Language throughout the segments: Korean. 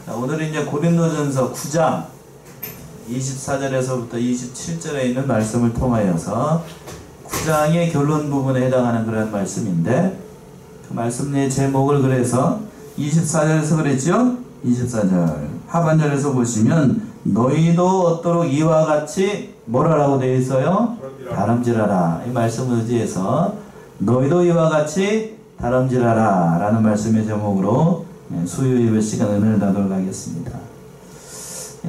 자, 오늘은 이제 고린도전서 9장 24절에서부터 27절에 있는 말씀을 통하여서 9장의 결론 부분에 해당하는 그런 말씀인데, 그 말씀의 제목을 그래서 24절에서 그랬죠? 24절 하반절에서 보시면 너희도 얻도록 이와 같이 뭐라고 되어 있어요? 다름질하라. 이 말씀을 의지해서 너희도 이와 같이 다름질하라 라는 말씀의 제목으로 수요일 몇 시간 은혜를 나누도록 하겠습니다.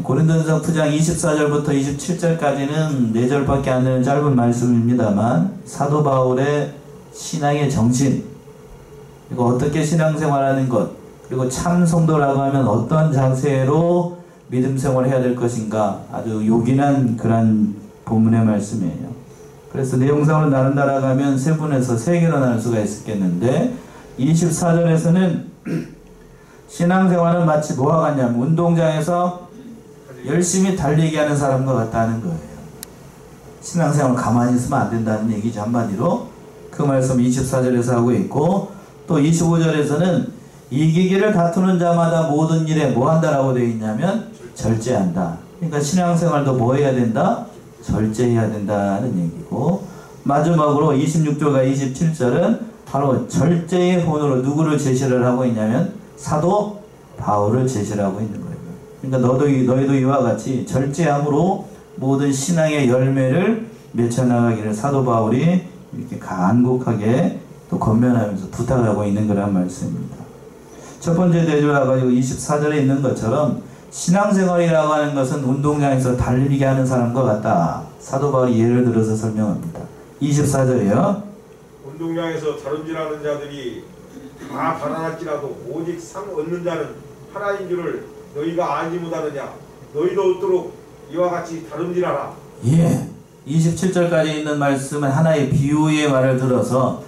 고린도전서 9장 24절부터 27절까지는 4절밖에 안 되는 짧은 말씀입니다만, 사도 바울의 신앙의 정신, 그리고 어떻게 신앙생활하는 것, 그리고 참 성도라고 하면 어떤 자세로 믿음 생활을 해야 될 것인가, 아주 요긴한 그런 본문의 말씀이에요. 그래서 내용상으로 나눈다라고 하면 세 분에서 세 개로 나눌 수가 있었겠는데, 24절에서는 신앙생활은 마치 뭐와 같냐면 운동장에서 열심히 달리기 하는 사람과 같다는 거예요. 신앙생활 가만히 있으면 안 된다는 얘기죠. 한마디로 그 말씀 24절에서 하고 있고, 또 25절에서는 이기기를 다투는 자마다 모든 일에 뭐 한다라고 되어 있냐면 절제한다. 그러니까 신앙생활도 뭐 해야 된다? 절제해야 된다는 얘기고, 마지막으로 26절과 27절은 바로 절제의 본으로 누구를 제시를 하고 있냐면 사도 바울을 제시를 하고 있는 거예요. 그러니까 너희도 이와 같이 절제함으로 모든 신앙의 열매를 맺혀나가기를 사도 바울이 이렇게 간곡하게 또 권면하면서 부탁하고 있는 그런 말씀입니다. 첫 번째 대조가 가지고 24절에 있는 것처럼 신앙생활이라고 하는 것은 운동장에서 달리기 하는 사람과 같다. 사도 바울이 예를 들어서 설명합니다. 24절이요. 운동장에서 다름질하는 자들이 다 달아날지라도 오직 상 얻는 자는 하나인 줄을 너희가 알지 못하느냐. 너희도 얻도록 이와 같이 다름질하라. 예. 27절까지 있는 말씀은 하나의 비유의 말을 들어서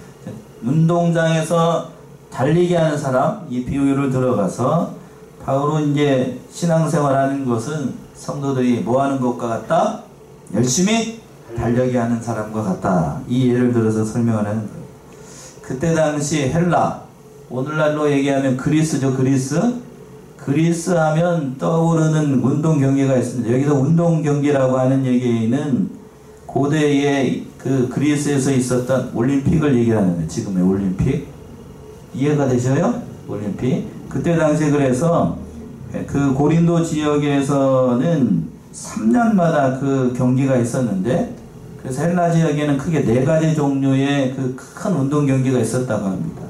운동장에서 달리기 하는 사람, 이 비유를 들어가서 바울은 이제 신앙생활하는 것은 성도들이 뭐 하는 것과 같다? 열심히 달리기 하는 사람과 같다. 이 예를 들어서 설명을 하는 거예요. 그때 당시 헬라, 오늘날로 얘기하면 그리스죠. 그리스 하면 떠오르는 운동 경기가 있습니다. 여기서 운동 경기라고 하는 얘기는 고대에 그 그리스에서 있었던 올림픽을 얘기하는데, 지금의 올림픽 이해가 되셔요? 올림픽. 그때 당시에 그래서 그 고린도 지역에서는 3년마다 그 경기가 있었는데, 그래서 헬라 지역에는 크게 4가지 종류의 그 큰 운동 경기가 있었다고 합니다.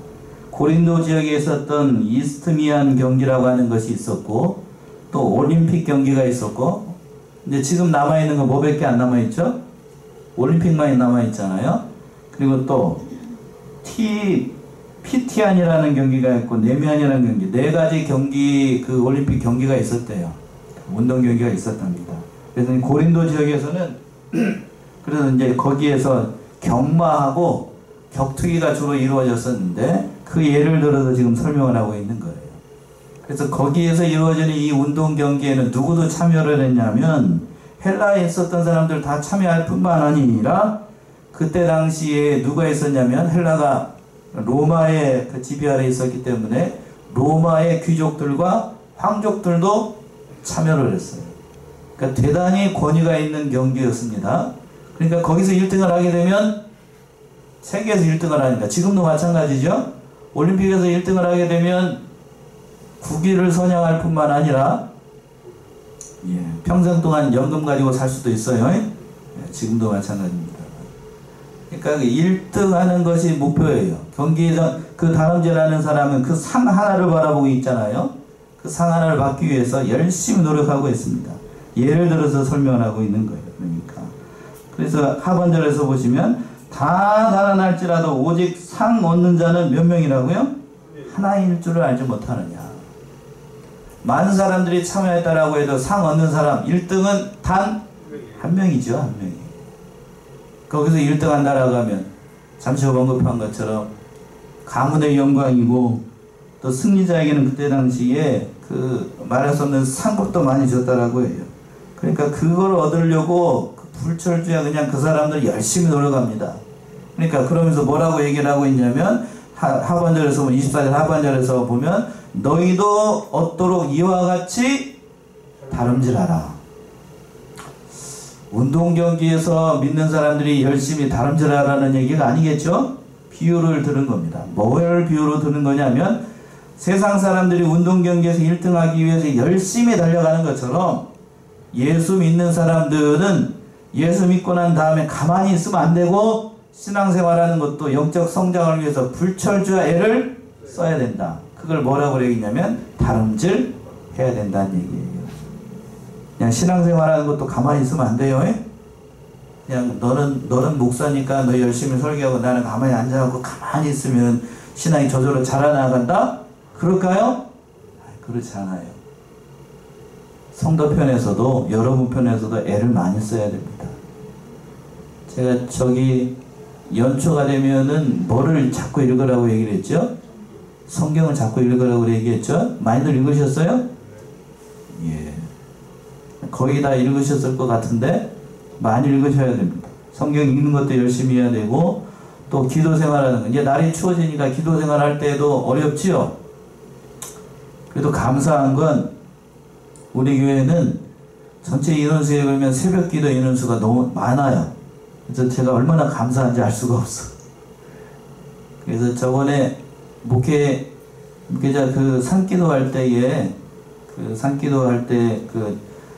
고린도 지역에 있었던 이스트미안 경기라고 하는 것이 있었고, 또 올림픽 경기가 있었고, 근데 지금 남아있는 건 뭐밖에 안 남아있죠? 올림픽만 남아있잖아요. 그리고 또 피티안이라는 경기가 있고 네미안이라는 경기, 4가지 경기, 그 올림픽 경기가 있었대요. 운동 경기가 있었답니다. 그래서 고린도 지역에서는 그래서 이제 거기에서 경마하고 격투기가 주로 이루어졌었는데, 그 예를 들어서 지금 설명을 하고 있는 거예요. 그래서 거기에서 이루어지는 이 운동 경기에는 누구도 참여를 했냐면 헬라에 있었던 사람들 다 참여할 뿐만 아니라, 그때 당시에 누가 있었냐면 헬라가 로마의 그 지배 아래 있었기 때문에 로마의 귀족들과 황족들도 참여를 했어요. 그러니까 대단히 권위가 있는 경기였습니다. 그러니까 거기서 1등을 하게 되면 세계에서 1등을 하니까, 지금도 마찬가지죠. 올림픽에서 1등을 하게 되면 국위를 선양할 뿐만 아니라 평생 동안 연금 가지고 살 수도 있어요. 지금도 마찬가지입니다. 그러니까 1등 하는 것이 목표예요. 경기에서 그 다름질하는 사람은 그 상 하나를 바라보고 있잖아요. 그 상 하나를 받기 위해서 열심히 노력하고 있습니다. 예를 들어서 설명을 하고 있는 거예요. 그래서 하반절에서 보시면 다 달아날지라도 오직 상 얻는 자는 몇 명이라고요? 하나인 줄을 알지 못하느냐. 많은 사람들이 참여했다라고 해도 상 얻는 사람 1등은 단 한 명이죠. 한 명이. 거기서 1등 한다라고 하면 잠시 후 언급한 것처럼 가문의 영광이고, 또 승리자에게는 그때 당시에 그 말할 수 없는 상급도 많이 줬다라고 해요. 그러니까 그걸 얻으려고 그 불철주야 그냥 그 사람들 열심히 노력합니다. 그러니까 그러면서 뭐라고 얘기를 하고 있냐면 하반절에서 24절 하반절에서 보면 너희도 얻도록 이와 같이 다름질하라. 운동 경기에서 믿는 사람들이 열심히 다름질하라는 얘기가 아니겠죠? 비유를 들은 겁니다. 뭘 비유로 들은 거냐면 세상 사람들이 운동 경기에서 1등하기 위해서 열심히 달려가는 것처럼 예수 믿는 사람들은 예수 믿고 난 다음에 가만히 있으면 안 되고 신앙생활하는 것도 영적 성장을 위해서 불철주야 애를 써야 된다. 그걸 뭐라고 그러겠냐면 다름질 해야 된다는 얘기예요. 그냥 신앙생활하는 것도 가만히 있으면 안 돼요. 그냥 너는 목사니까 너 열심히 설교하고 나는 가만히 앉아갖고 가만히 있으면 신앙이 저절로 자라나간다? 그럴까요? 그렇지 않아요. 성도 편에서도 여러분 편에서도 애를 많이 써야 됩니다. 제가 저기 연초가 되면은 뭐를 자꾸 읽으라고 얘기를 했죠? 성경을 자꾸 읽으라고 얘기했죠? 많이들 읽으셨어요? 예. 거의 다 읽으셨을 것 같은데 많이 읽으셔야 됩니다. 성경 읽는 것도 열심히 해야 되고 또 기도 생활하는 거. 이제 날이 추워지니까 기도 생활할 때도 어렵지요? 그래도 감사한 건 우리 교회는 전체 인원수에 보면 새벽 기도 인원수가 너무 많아요. 그래서 제가 얼마나 감사한지 알 수가 없어. 그래서 저번에 목회자 그 산기도 할 때에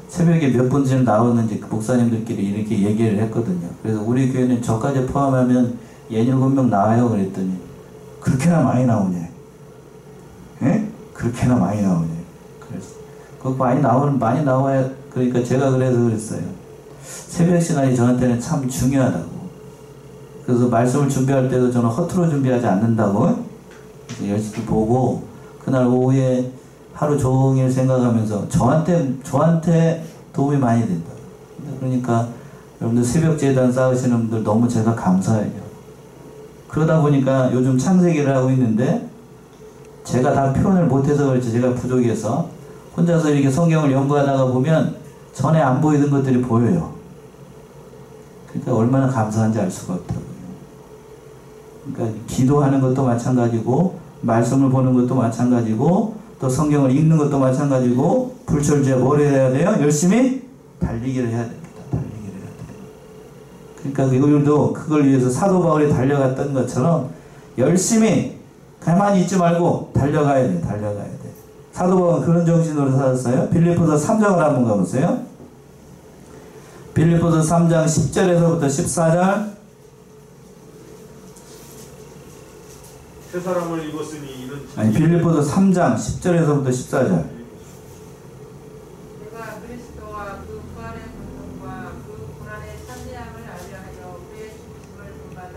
새벽에 몇 분쯤 나오는지 그 목사님들끼리 이렇게 얘기를 했거든요. 그래서 우리 교회는 저까지 포함하면 67명 나와요. 그랬더니 그렇게나 많이 나오냐. 예? 그렇게나 많이 나오냐. 그래서 그 많이 나와야 그러니까 제가 그래서 그랬어요. 새벽 시간이 저한테는 참 중요하다고. 그래서 말씀을 준비할 때도 저는 허투루 준비하지 않는다고. 그래서 열심히 보고 그날 오후에 하루 종일 생각하면서 저한테 도움이 많이 된다. 그러니까 여러분들 새벽 재단 쌓으시는 분들 너무 제가 감사해요. 그러다 보니까 요즘 창세기를 하고 있는데 제가 다 표현을 못해서 그렇지 제가 부족해서 혼자서 이렇게 성경을 연구하다가 보면 전에 안 보이던 것들이 보여요. 그러니까 얼마나 감사한지 알 수가 없다고요. 그러니까 기도하는 것도 마찬가지고 말씀을 보는 것도 마찬가지고 또 성경을 읽는 것도 마찬가지고 불철주야 뭘 해야 돼요? 열심히 달리기를 해야 됩니다. 달리기를 해야 돼요. 그러니까 우리도 그걸 위해서 사도 바울이 달려갔던 것처럼 열심히 가만히 있지 말고 달려가야 돼. 달려가야 돼. 사도 바울은 그런 정신으로 살았어요. 빌립보서 3장을 한번 가보세요. 빌립보서 3장 10절에서부터 14절. 새 사람을 입었으니 이런 아니 빌립보서 3장 10절에서부터 14절. 내가 그리스도와 그 부활의 고통과 그 고난의 참여함을 알려 하여 그의 죽으심을 본받아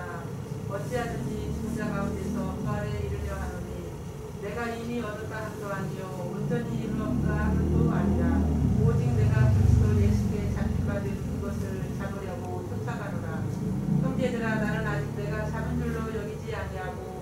어찌하든지 죽은 자 가운데서 부활에 이르려 하노니 내가 이미 얻었다 한도 아니요 온전히 이루었다 한도 아니라 오직 내가 그리스도 예수께 잡힌 바 된 그것을 잡으려고 쫓아가노라. 형제들아 나는 아직 내가 잡은 줄로 여기지 아니하고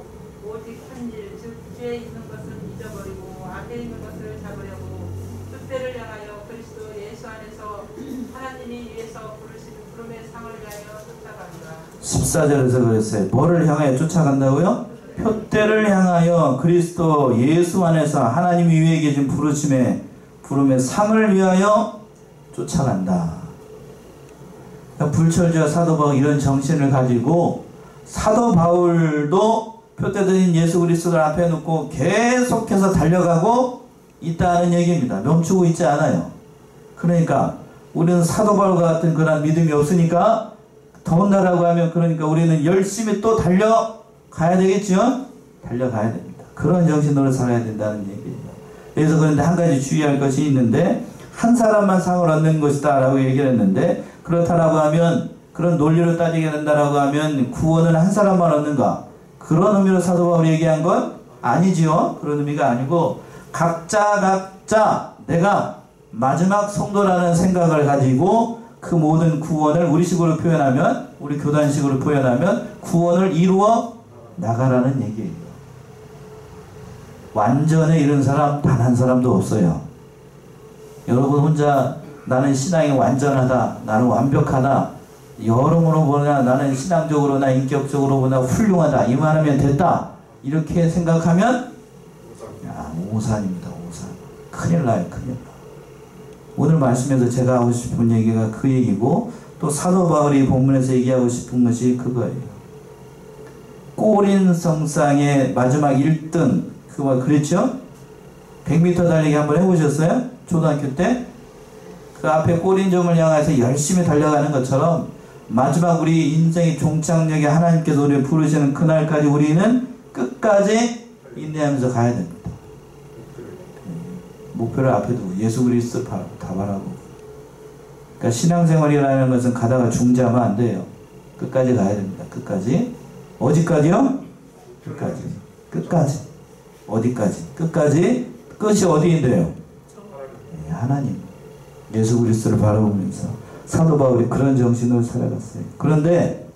오직 한 일, 즉 주에 있는 것은 잊어버리고 앞에 있는 것을 잡으려고 뜻대를 향하여 그리스도 예수 안에서 하나님이 위에서 부르시는 부름의 상을 위하여 쫓아가노라. 14절에서 그랬어요. 뭐를 향하여 쫓아간다고요? 표대를 향하여 그리스도 예수 안에서 하나님이 위에 계신 부름의 상을 위하여 쫓아간다. 그러니까 불철주야 사도 바울 이런 정신을 가지고 사도 바울도 표대들인 예수 그리스도를 앞에 놓고 계속해서 달려가고 있다는 얘기입니다. 멈추고 있지 않아요. 그러니까 우리는 사도 바울과 같은 그런 믿음이 없으니까 더군다라고 하면 그러니까 우리는 열심히 또 달려가야 되겠죠? 달려가야 됩니다. 그런 정신으로 살아야 된다는 얘기입니다. 그래서 그런데 한 가지 주의할 것이 있는데 한 사람만 상을 얻는 것이다 라고 얘기를 했는데 그렇다라고 하면 그런 논리로 따지게 된다라고 하면 구원은 한 사람만 얻는가? 그런 의미로 사도 바울이 얘기한 건 아니지요. 그런 의미가 아니고 각자 내가 마지막 성도라는 생각을 가지고 그 모든 구원을 우리식으로 표현하면 우리 교단식으로 표현하면 구원을 이루어 나가라는 얘기예요. 완전히 이런 사람 단 한 사람도 없어요. 여러분 혼자 나는 신앙이 완전하다, 나는 완벽하다, 여러모로 보나 나는 신앙적으로나 인격적으로 보나 훌륭하다 이 말하면 됐다 이렇게 생각하면 오산입니다. 오산. 큰일 나요. 큰일 나. 오늘 말씀에서 제가 하고 싶은 얘기가 그 얘기고, 또 사도 바울이 본문에서 얘기하고 싶은 것이 그거예요. 꼬린 성상의 마지막 1등, 그거 그랬죠? 100m 달리기 한번 해보셨어요? 초등학교 때? 그 앞에 꼬린점을 향해서 열심히 달려가는 것처럼 마지막 우리 인생의 종착역에 하나님께서 우리를 부르시는 그날까지 우리는 끝까지 인내하면서 가야 됩니다. 목표를 앞에 두고 예수 그리스도 다 바라고. 그러니까 신앙생활이라는 것은 가다가 중지하면 안 돼요. 끝까지 가야 됩니다. 끝까지. 어디까지요? 끝까지. 끝까지. 어디까지? 끝까지. 끝이 어디인데요? 하나님. 예수 그리스도를 바라보면서 사도 바울이 그런 정신으로 살아갔어요. 그런데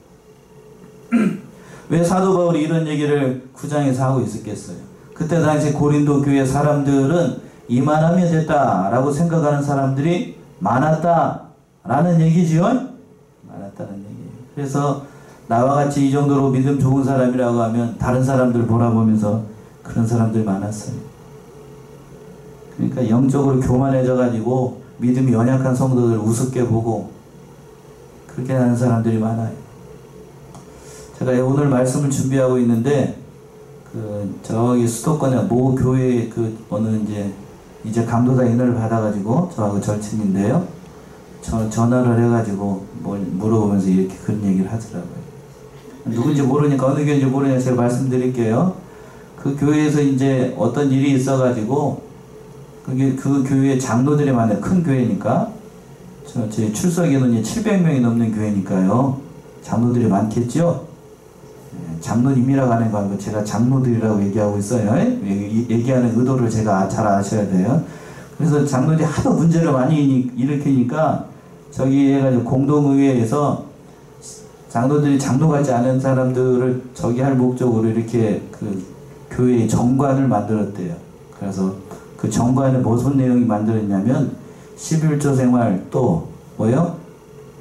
왜 사도 바울이 이런 얘기를 9장에서 하고 있었겠어요? 그때 당시 고린도 교회 사람들은 이만하면 됐다라고 생각하는 사람들이 많았다라는 얘기지요? 많았다는 얘기예요. 그래서 나와 같이 이 정도로 믿음 좋은 사람이라고 하면 다른 사람들 돌아보면서 그런 사람들이 많았어요. 그러니까 영적으로 교만해져 가지고 믿음이 연약한 성도들 우습게 보고 그렇게 하는 사람들이 많아요. 제가 오늘 말씀을 준비하고 있는데 저기 수도권에 모 교회 어느 이제 강도사 인을 받아가지고 저하고 절친인데요. 전화를 해가지고 뭘 물어보면서 이렇게 그런 얘기를 하더라고요. 누군지 모르니까 어느 교회인지 모르니까 제가 말씀드릴게요. 그 교회에서 이제 어떤 일이 있어가지고 그 교회 장로들이 많아요. 큰 교회니까. 제 출석 인원이 700명이 넘는 교회니까요. 장로들이 많겠죠? 장로님이라고 하는 거 아니고 제가 장로들이라고 얘기하고 있어요. 얘기하는 의도를 제가 잘 아셔야 돼요. 그래서 장로들이 하도 문제를 많이 일으키니까 저기 해가지고 공동의회에서 장로들이 장로 같지 않은 사람들을 저기 할 목적으로 이렇게 그 교회의 정관을 만들었대요. 그래서 그 정관에 무슨 내용이 만들었냐면 11조 생활 또 뭐요?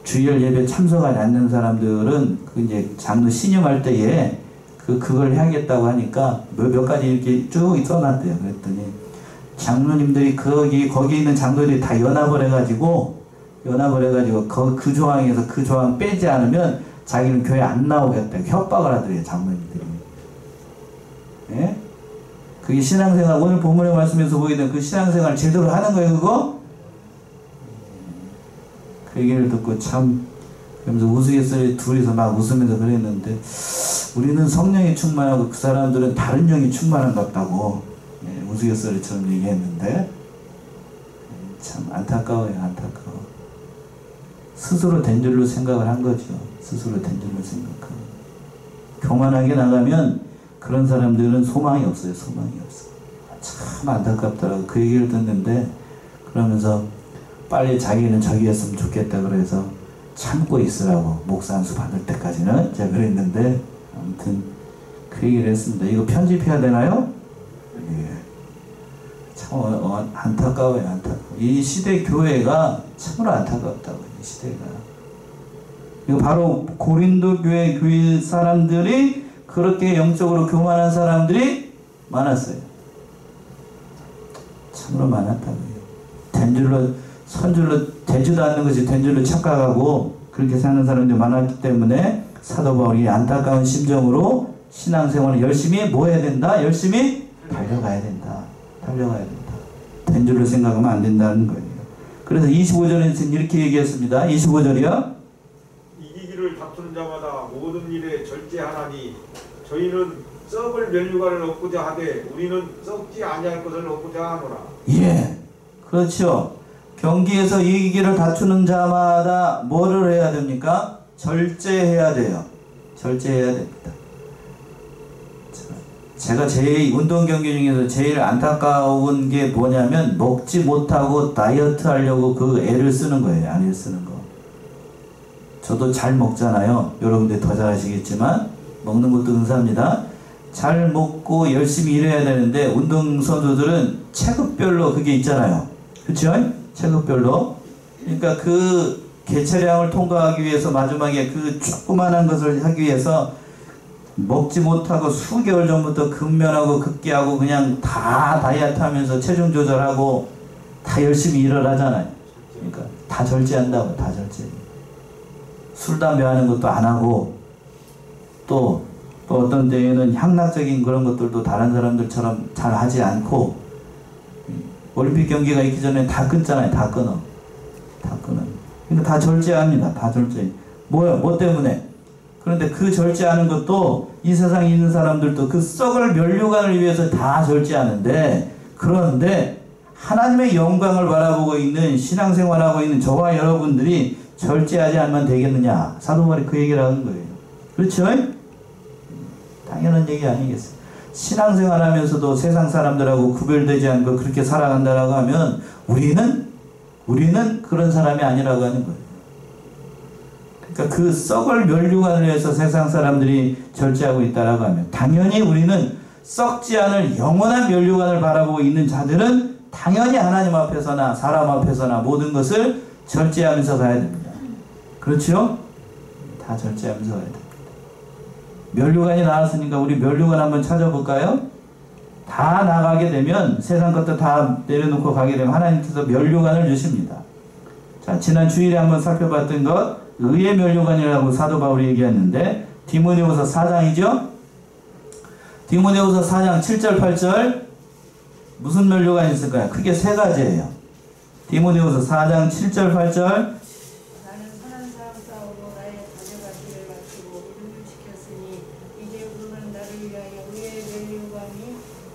주일 예배 참석하지 않는 사람들은 이제 장로 신임할 때에 그걸 해야겠다고 하니까 몇 가지 이렇게 쭉 써놨대요. 그랬더니 장로님들이 거기 있는 장로들이 다 연합을 해가지고 그 조항에서 그 조항 빼지 않으면 자기는 교회 안 나오겠다 협박을 하더래요. 장로님들이. 예? 그게 신앙생활 오늘 본문의 말씀에서 보이던 그 신앙생활 제대로 하는 거예요. 그거? 그 얘기를 듣고 참 그러면서 우스갯소리 둘이서 막 웃으면서 그랬는데 우리는 성령이 충만하고 그 사람들은 다른 영이 충만한 것 같다고 우스갯소리처럼 얘기했는데 참 안타까워요. 안타까워. 스스로 된 줄로 생각을 한 거죠. 스스로 된 줄로 생각하고 교만하게 나가면 그런 사람들은 소망이 없어요. 소망이 없어. 참 안타깝더라고. 그 얘기를 듣는데 그러면서 빨리 자기는 저기 했으면 좋겠다 그래서 참고 있으라고 목사 안수 받을 때까지는 제가 그랬는데 아무튼 그 얘기를 했습니다. 이거 편집해야 되나요? 예. 참 안타까워요. 안타까워. 이 시대 교회가 참으로 안타깝다고. 이 시대가. 이거 바로 고린도 교회 사람들이 그렇게 영적으로 교만한 사람들이 많았어요. 참으로 많았다고요. 된 줄로 선줄로 되지도 않는 것이 된 줄로 착각하고 그렇게 사는 사람들이 많았기 때문에 사도 바울이 안타까운 심정으로 신앙생활을 열심히 뭐 해야 된다? 열심히 달려가야 된다. 달려가야 된다. 된 줄로 생각하면 안 된다는 거예요. 그래서 25절에서 이렇게 얘기했습니다. 25절이요. 이기기를 다투는 자마다 모든 일에 절제하나니 저희는 썩을 면류관을 얻고자 하되 우리는 썩지 아니할 것을 얻고자 하노라. 예, 그렇죠. 경기에서 이기기를 다투는 자마다 뭐를 해야 됩니까? 절제해야 돼요. 절제해야 됩니다. 제가 제일 운동 경기 중에서 제일 안타까운 게 뭐냐면 먹지 못하고 다이어트 하려고 그 애를 쓰는 거예요. 애를 쓰는 거. 저도 잘 먹잖아요. 여러분들 더 잘하시겠지만 먹는 것도 은사입니다. 잘 먹고 열심히 일해야 되는데 운동선수들은 체급별로 그게 있잖아요. 그렇죠? 체급별로. 그러니까 그 개체량을 통과하기 위해서 마지막에 그 조그만한 것을 하기 위해서 먹지 못하고 수개월 전부터 근면하고 급기하고 그냥 다 다이어트 하면서 체중 조절하고 다 열심히 일을 하잖아요. 그러니까 다 절제한다고. 다 절제. 술 담배 하는 것도 안 하고 또 어떤 때에는 향락적인 그런 것들도 다른 사람들처럼 잘 하지 않고 올림픽 경기가 있기 전에 다 끊잖아요. 다 끊어. 그러니까 다 절제합니다. 다 절제. 뭐 때문에? 그런데 그 절제하는 것도 이 세상에 있는 사람들도 그 썩을 면류관을 위해서 다 절제하는데, 그런데 하나님의 영광을 바라보고 있는 신앙생활하고 있는 저와 여러분들이 절제하지 않으면 되겠느냐? 사도 바울이 그 얘기를 하는 거예요. 그렇죠? 당연한 얘기 아니겠어요? 신앙생활하면서도 세상 사람들하고 구별되지 않고 그렇게 살아간다라고 하면 우리는 그런 사람이 아니라고 하는 거예요. 그러니까 그 썩을 면류관을 위해서 세상 사람들이 절제하고 있다라고 하면 당연히 우리는 썩지 않을 영원한 면류관을 바라보고 있는 자들은 당연히 하나님 앞에서나 사람 앞에서나 모든 것을 절제하면서 가야 됩니다. 그렇죠? 다 절제하면서 가야 됩니다. 면류관이 나왔으니까 우리 면류관 한번 찾아볼까요? 다 나가게 되면 세상 것도 다 내려놓고 가게 되면 하나님께서 면류관을 주십니다. 자, 지난 주일에 한번 살펴봤던 것 의의 면류관이라고 사도 바울이 얘기했는데 디모데후서 4장이죠? 디모데후서 4장 7절 8절 무슨 면류관이 있을까요? 크게 세 가지예요. 디모데후서 4장 7절 8절 나는 선한 싸움 싸우고 나의 가져가기를 마치고 믿음을 지켰으니 이제 우리는 나를 위하여 의의 면류관이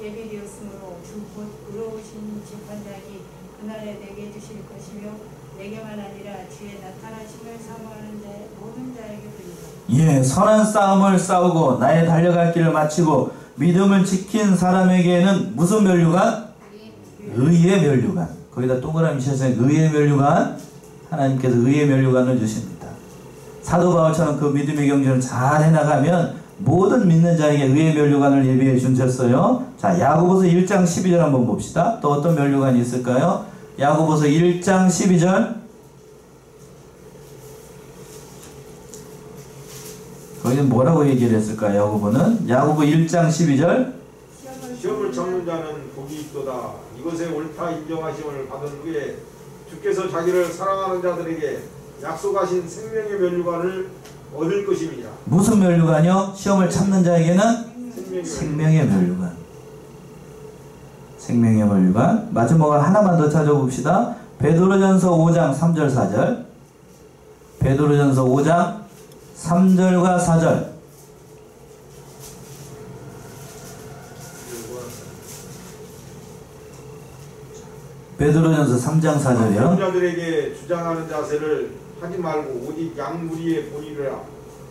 예비되었으므로 주 곧 의로우신 재판장이 그날에 내게 주실 것이며 내게만 아니라 주의 나타나심을 사모하는 모든 자에게 드리라. 예, 선한 싸움을 싸우고 나의 달려갈 길을 마치고 믿음을 지킨 사람에게는 무슨 면류관? 의의 면류관. 거기다 동그라미 쳐서 의의 면류관. 하나님께서 의의 면류관을 주십니다. 사도 바울처럼 그 믿음의 경주를 잘 해나가면 모든 믿는 자에게 의의 면류관을 예비해 주셨어요. 자, 야고보서 1장 12절 한번 봅시다. 또 어떤 면류관이 있을까요? 야고보서 1장 12절 거기는 뭐라고 얘기를 했을까요? 야고보는 야고보 1장 12절 시험을 참는 자는 복이 있도다. 이것에 옳다 인정하심을 받은 후에 주께서 자기를 사랑하는 자들에게 약속하신 생명의 면류관을 얻을 것입니다. 무슨 면류관이요? 시험을 참는 자에게는 생명의 면류관. 생명의 면류관. 마지막으로 하나만 더 찾아봅시다. 베드로전서 5장 3절 4절 베드로전서 5장 3절과 4절 베드로전서 3장 4절이요. 자들에게 주장하는 자세를 하지 말고 오직 양무리에 보이리라.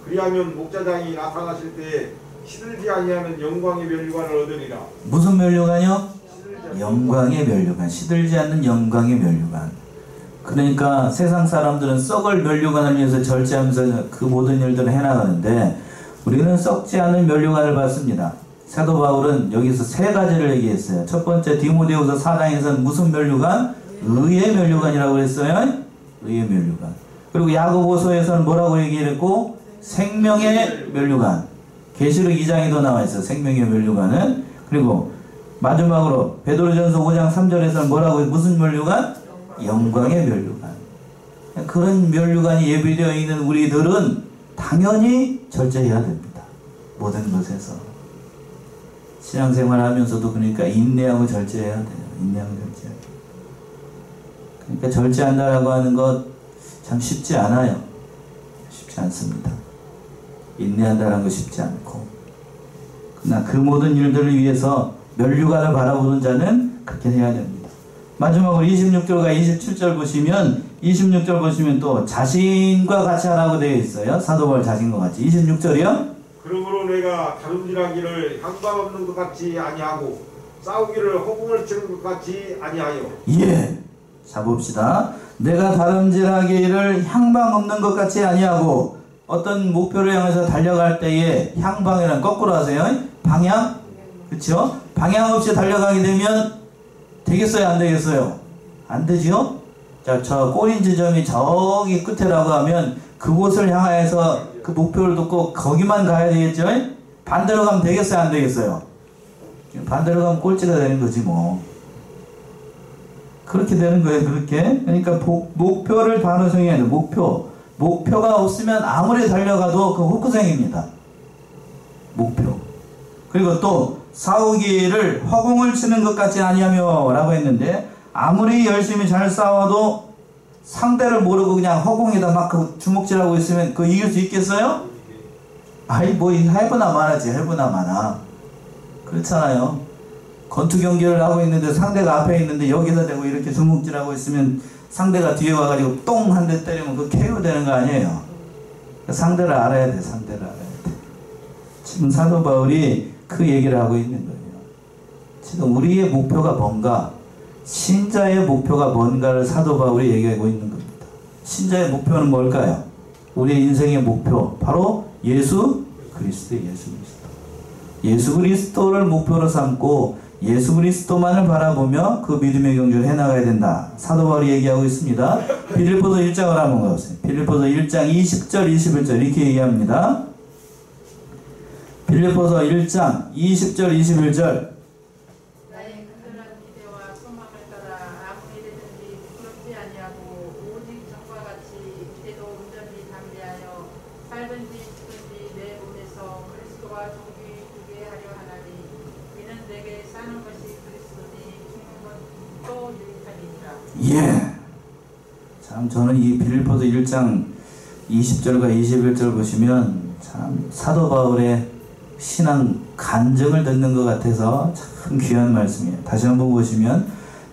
그리하면 목자장이 나타나실 때에 시들지 아니하는 영광의 면류관을 얻으리라. 무슨 면류관이요? 영광의 면류관. 시들지 않는 영광의 면류관. 그러니까 세상 사람들은 썩을 면류관을 위해서 절제하면서 그 모든 일들을 해나가는데 우리는 썩지 않은 면류관을 받습니다. 사도 바울은 여기서 세 가지를 얘기했어요. 첫 번째 디모데후서 4장에서는 무슨 면류관? 의의 면류관이라고 했어요. 의의 면류관. 그리고 야고보서에서는 뭐라고 얘기했고? 생명의 면류관. 계시록 2장에도 나와 있어요. 생명의 면류관은. 그리고 마지막으로 베드로전서 5장 3절에서는 뭐라고 해요? 무슨 면류관? 영광의 면류관. 그런 면류관이 예비되어 있는 우리들은 당연히 절제해야 됩니다. 모든 것에서. 신앙생활 하면서도 그러니까 인내하고 절제해야 돼요. 인내하고 절제해야 돼요. 그러니까 절제한다라고 하는 것 참 쉽지 않아요. 쉽지 않습니다. 인내한다는 거 쉽지 않고. 그러나 그 모든 일들을 위해서 면류관을 바라보는 자는 그렇게 해야 됩니다. 마지막으로 26절과 27절 보시면 26절 보시면 또 자신과 같이 하라고 되어 있어요. 사도 바울 자신과 같이. 26절이요. 그러므로 내가 다름질하기를 향방 없는 것 같이 아니하고 싸우기를 허공을 치는 것 같이 아니하여. 예. 자 봅시다. 내가 다름질하기를 향방 없는 것 같이 아니하고 어떤 목표를 향해서 달려갈 때에 향방이란 거꾸로 하세요. 방향? 그렇죠? 방향 없이 달려가게 되면 되겠어요? 안 되겠어요? 안 되지요? 자, 저 꼬린 지점이 저기 끝에라고 하면 그곳을 향해서 그 목표를 두고 거기만 가야 되겠죠? 반대로 가면 되겠어요, 안 되겠어요? 반대로 가면 꼴찌가 되는 거지 뭐. 그렇게 되는 거예요. 그렇게. 그러니까 목표를 바로 정해야 돼요. 목표가 없으면 아무리 달려가도 그 헛구생입니다. 목표. 그리고 또 싸우기를 허공을 치는 것 같지 아니하며 라고 했는데, 아무리 열심히 잘 싸워도 상대를 모르고 그냥 허공에다 막 주먹질하고 있으면 그거 이길 수 있겠어요? 아이 뭐 해보나 마나지. 해보나 마나. 그렇잖아요. 권투 경기를 하고 있는데 상대가 앞에 있는데 여기서 대고 이렇게 주먹질하고 있으면 상대가 뒤에 와가지고 똥 한 대 때리면 그 KO 되는 거 아니에요. 상대를 알아야 돼. 상대를 알아야 돼. 지금 사도 바울이 그 얘기를 하고 있는 거예요. 지금 우리의 목표가 뭔가, 신자의 목표가 뭔가를 사도 바울이 얘기하고 있는 겁니다. 신자의 목표는 뭘까요? 우리의 인생의 목표, 바로 예수 그리스도. 예수 그리스도를 목표로 삼고 예수 그리스도만을 바라보며 그 믿음의 경주를 해나가야 된다. 사도 바울이 얘기하고 있습니다. 빌립보서 1장을 한번 가보세요. 빌립보서 1장 20절 21절 이렇게 얘기합니다. 빌립보서 1장 20절 21절. 나의 간절한 기대와 소망을 따라 아무 일이든지 부끄럽지 아니하고 오직 전과 같이 기대도 온전히 담대하여 살든지 죽든지 내 몸에서 그리스도와 존귀되게 하려 하나니 이는 내게 사는 것이 그리스도니 죽는 것도 유익하니라. 예. 참 저는 이 빌립보서 1장 20절과 21절 보시면 참 사도 바울의 신앙 간증을 듣는 것 같아서 참 귀한 말씀이에요. 다시 한번 보시면,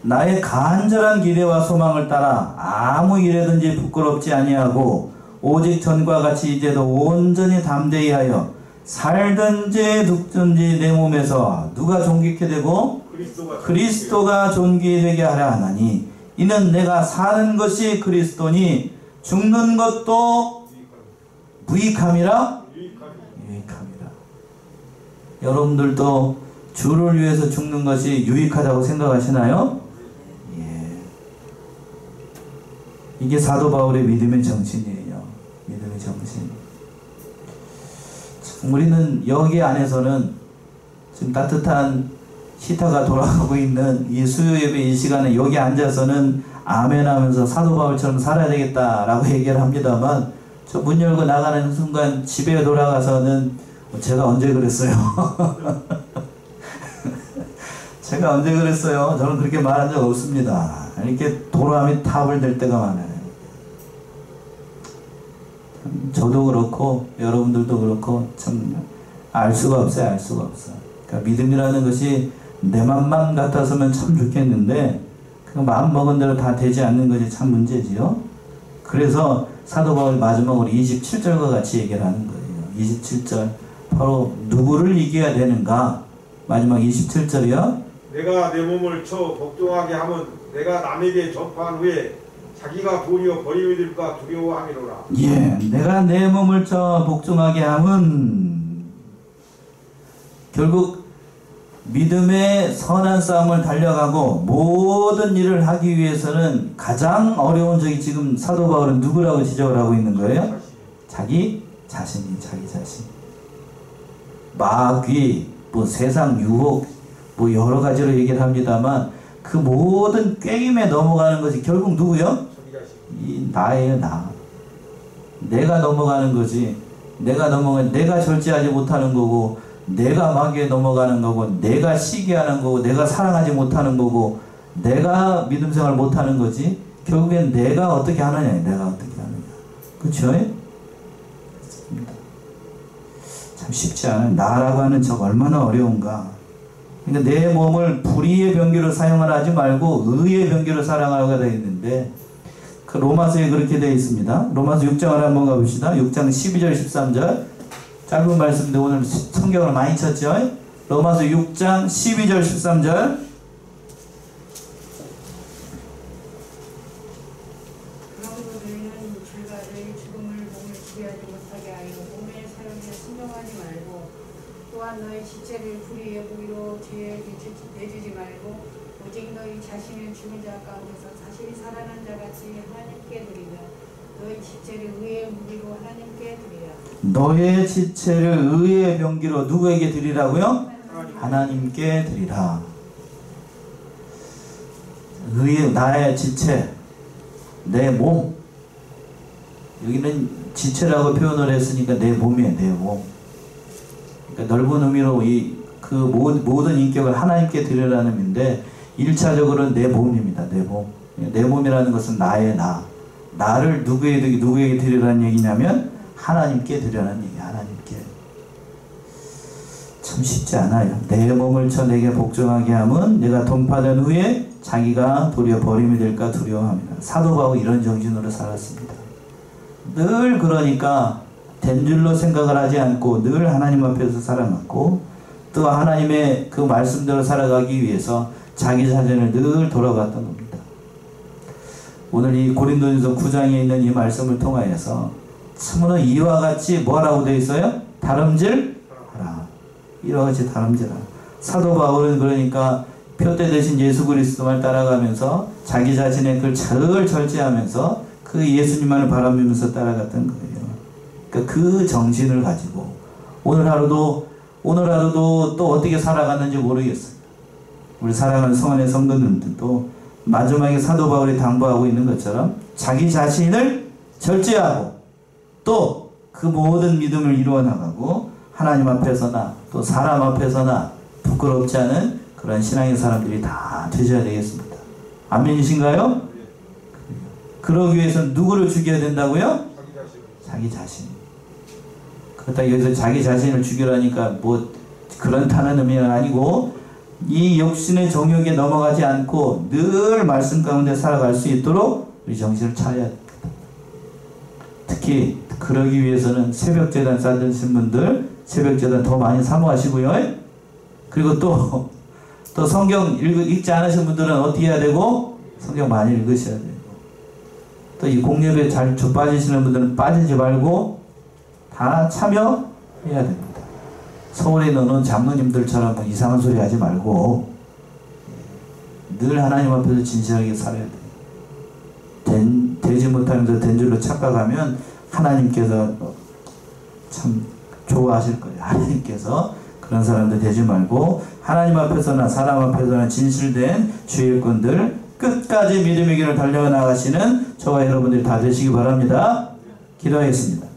나의 간절한 기대와 소망을 따라 아무 일에든지 부끄럽지 아니하고 오직 전과 같이 이제도 온전히 담대히 하여 살든지 죽든지 내 몸에서 누가 존귀케 되고 그리스도가 존귀되게 하려 하나니 이는 내가 사는 것이 그리스도니 죽는 것도 무익함이라. 유익함이라. 여러분들도 주를 위해서 죽는 것이 유익하다고 생각하시나요? 예. 이게 사도 바울의 믿음의 정신이에요. 믿음의 정신. 우리는 여기 안에서는 지금 따뜻한 히터가 돌아가고 있는 이 수요 예배 이 시간에 여기 앉아서는 아멘 하면서 사도 바울처럼 살아야 되겠다라고 얘기를 합니다만, 저 문 열고 나가는 순간 집에 돌아가서는 제가 언제 그랬어요? 제가 언제 그랬어요? 저는 그렇게 말한 적 없습니다. 이렇게 도람이 탑을 댈 때가 많아요. 저도 그렇고 여러분들도 그렇고 참 알 수가 없어요. 알 수가 없어. 그러니까 믿음이라는 것이 내 맘만 같아서면 참 좋겠는데 그냥 마음 먹은 대로 다 되지 않는 것이 참 문제지요. 그래서 사도 바울이 마지막으로 27절과 같이 얘기를 하는 거예요. 27절. 바로 누구를 이겨야 되는가? 마지막 27절이요. 내가 내 몸을 쳐 복종하게 하면 내가 남에게 접한 후에 자기가 도리어 버림이 될까 두려워함이로라. 예, 내가 내 몸을 쳐 복종하게 하면 결국 믿음의 선한 싸움을 달려가고 모든 일을 하기 위해서는 가장 어려운 적이 지금 사도 바울은 누구라고 지적을 하고 있는 거예요? 자기 자신이. 자기 자신. 마귀, 뭐 세상 유혹, 뭐 여러 가지로 얘기를 합니다만 그 모든 꾀임에 넘어가는 것이 결국 누구요? 이 나예요. 나. 내가 넘어가는 거지. 내가 절제하지 못하는 거고, 내가 마귀에 넘어가는 거고, 내가 시기하는 거고, 내가 사랑하지 못하는 거고, 내가 믿음 생활 못하는 거지. 결국엔 내가 어떻게 하느냐. 내가 어떻게 하느냐. 그렇죠? 참 쉽지 않은, 나라고 하는 적 얼마나 어려운가. 그러니까 내 몸을 불의의 병기로 사용하라 하지 말고 의의 병기로 사용하라고 되어 있는데, 그 로마서에 그렇게 되어 있습니다. 로마서 6장을 한번 가봅시다. 6장 12절 13절. 짧은 말씀인데 오늘 성경을 많이 쳤죠. 로마서 6장 12절 13절. 너희 지체를 불의의 무기로 죄에 내주지 말고 오직 너희 자신을 죽은 자 가운데서 다시 살아난 자 같이 하나님께 드리며 너희 지체를 의의 무기로 하나님께 드리라. 너의 지체를 의의 병기로 누구에게 드리라고요? 하나님께 드리라. 나의 지체, 내 몸. 여기는 지체라고 표현을 했으니까 내 몸이에요, 내 몸. 그러니까 넓은 의미로 그 모든 인격을 하나님께 드리라는 의미인데 1차적으로는 내 몸입니다. 내 몸. 내 몸이라는 것은 나의 나를 누구에게 드리라는 얘기냐면 하나님께 드리라는 얘기. 하나님께. 참 쉽지 않아요. 내 몸을 쳐 내게 복종하게 함은 내가 돈파된 후에 자기가 도리어 버림이 될까 두려워합니다. 사도 바울 이런 정신으로 살았습니다. 늘 그러니까 된 줄로 생각을 하지 않고 늘 하나님 앞에서 살아갔고 또 하나님의 그 말씀대로 살아가기 위해서 자기 자신을 늘 돌아갔던 겁니다. 오늘 이 고린도전서 9장에 있는 이 말씀을 통하여서 참으로 이와 같이 뭐라고 되어 있어요? 다름질하라. 이와 같이 다름질하라. 사도 바울은 그러니까 표대 대신 예수 그리스도만 따라가면서 자기 자신의 그 잘 절제하면서 그 예수님만을 바라보면서 따라갔던 거예요. 그러니까 그 정신을 가지고 오늘 하루도 또 어떻게 살아갔는지 모르겠어요. 우리 사랑하는 성안의 성도님들도 마지막에 사도 바울이 당부하고 있는 것처럼 자기 자신을 절제하고 또 그 모든 믿음을 이루어 나가고 하나님 앞에서나 또 사람 앞에서나 부끄럽지 않은 그런 신앙의 사람들이 다 되셔야 되겠습니다. 아멘이신가요? 그러기 위해서는 누구를 죽여야 된다고요? 자기 자신. 그렇다고 여기서 자기 자신을 죽이라니까 뭐 그렇다는 의미는 아니고 이 육신의 정욕에 넘어가지 않고 늘 말씀 가운데 살아갈 수 있도록 우리 정신을 차려야 됩니다. 특히 그러기 위해서는 새벽재단 쌓으신 분들 새벽재단 더 많이 사모하시고요. 그리고 또 성경 읽지 않으신 분들은 어떻게 해야 되고 성경 많이 읽으셔야 되고 또 이 공예배에 잘 빠지시는 분들은 빠지지 말고 다 참여해야 됩니다. 서울에 있는 장로님들처럼 뭐 이상한 소리 하지 말고 늘 하나님 앞에서 진실하게 살아야 돼요. 되지 못하면서 된 줄로 착각하면 하나님께서 참 좋아하실 거예요. 하나님께서 그런 사람들 되지 말고 하나님 앞에서나 사람 앞에서나 진실된 주의 일꾼들 끝까지 믿음의 길을 달려나가시는 저와 여러분들이 다 되시기 바랍니다. 기도하겠습니다.